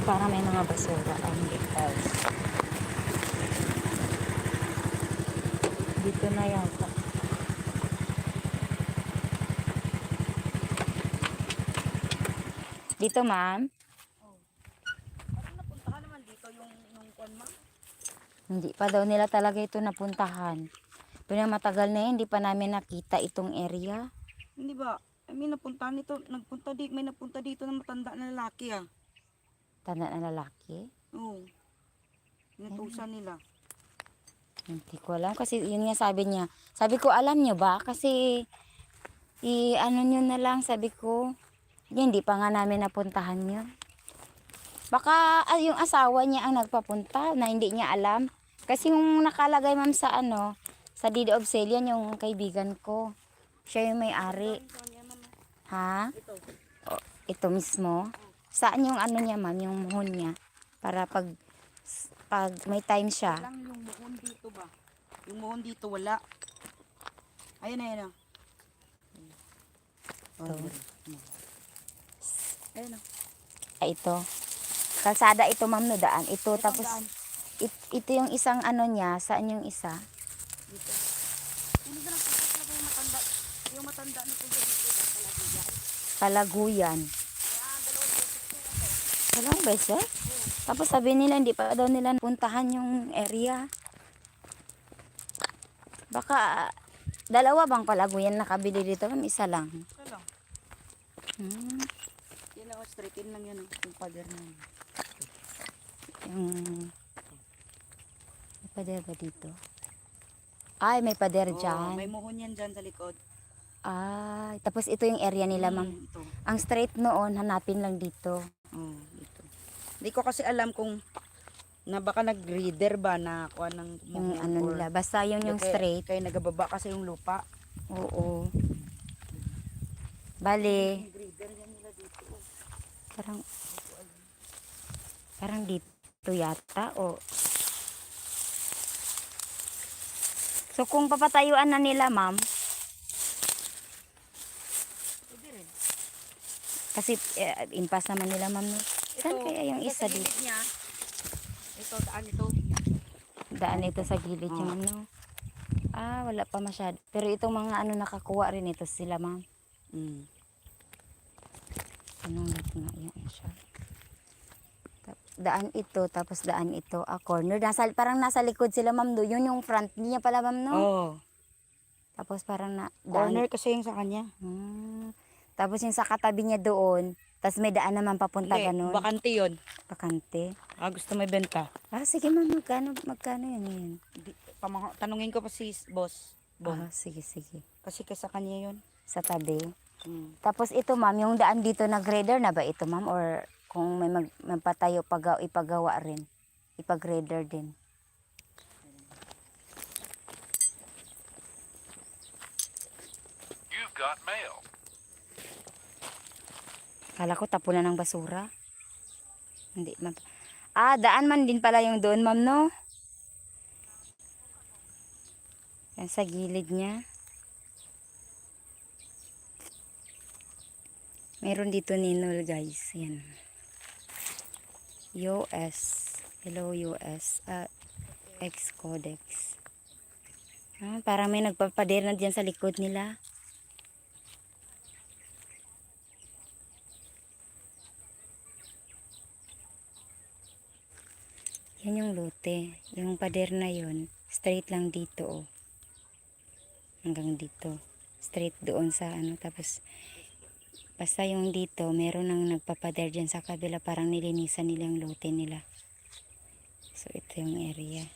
Parang may mga basura ang lipas. Dito na yata. Dito, ma'am? Ano napuntahan naman dito yung kwan ma? Hindi pa daw nila talaga ito napuntahan. Pero matagal na hindi pa namin nakita itong area. Hindi ba? May napuntahan dito, may napunta dito na matanda na lalaki ah. Tanda na lalaki. Oo. Inutusan nila. Hindi ko alam kasi yun nga sabi niya. Sabi ko, alam niyo ba? Kasi ano nyo na lang, sabi ko. Hindi pa nga namin napuntahan yun. Baka yung asawa niya ang nagpapunta na hindi niya alam. Kasi yung nakalagay ma'am sa sa deed of sale yan yung kaibigan ko. Siya yung may-ari. Ha? Ito. O, ito mismo. Saan yung ano niya ma'am, yung muhon niya? Para pag may time siya. Lang yung muhon dito ba? Yung muhon dito wala. Ayun na yun. Ito. Ayun na. Ay, ito. Kalsada ito ma'am no, daan. Ito Ito tapos daan. ito yung isang ano niya. Saan yung isa? Dito. Sino ba nagpunta talaga yung matanda? Yung matanda na punta dito ba? Palaguyan. Palaguyan. Dalawang beses? Tapos sabi nila hindi pa daw nila puntahan yung area. Baka dalawa bang palaguyan nakabili dito ma'am? Isa lang. Ito lang. Hmm. Yan lang, straightin lang yan. Yung pader na yun. May pader ba dito? Ay, may pader dyan. May muhon yan dyan sa likod. Ay, tapos ito yung area nila ma'am. Ito. Ang straight noon, hanapin lang dito. Dito. Hindi ko kasi alam kung na baka nag-reader ba na kuha ng Yung muhon ano or nila. Basta yun yung straight. kaya nagababa kasi yung lupa. Oo. Bale, Nag-reader yan nila dito. parang dito yata o. So kung papatayuan na nila ma'am, Pwede rin. kasi impas naman nila ma'am. No? Saan kaya yung isa sa dito? gilid niya. Ito, daan ito. Daan ito sa gilid yung ano. Ah, wala pa masyado. Pero itong mga ano nakakuha rin ito sila ma'am. Anong lot nga yan siya? Daan ito, tapos daan ito. Corner. Parang nasa likod sila ma'am. Yun yung front niya pala ma'am no? Tapos parang daan. Corner kasi yung sa kanya. Tapos yung sa katabi niya doon. Tapos may daan naman papunta ganun. Bakante yun. Bakante. Gusto may benta. Sige ma'am, magkano yan? Tanungin ko pa si boss. Sige. Kasi sa kanya yun. Sa tabi. Tapos ito ma'am, yung daan dito na grader na ba ito ma'am? Or kung may magpatayo, ipagawa rin. Ipag-grader din. You've got mail. Kala ko tapunan ng basura. Hindi ma'am. Daan man din pala yung doon ma'am no? Yan sa gilid niya. Meron dito ninol guys. Yan. US. Hello US. X Codex. Parang may nagpapader na dyan sa likod nila. Yan yung lote. Yung pader na yun. Straight lang dito oh. Hanggang dito. Straight doon sa ano. Tapos basta yung dito, meron nang nagpapader dyan sa kabila. Parang nilinisan nilang lote nila. So ito yung area.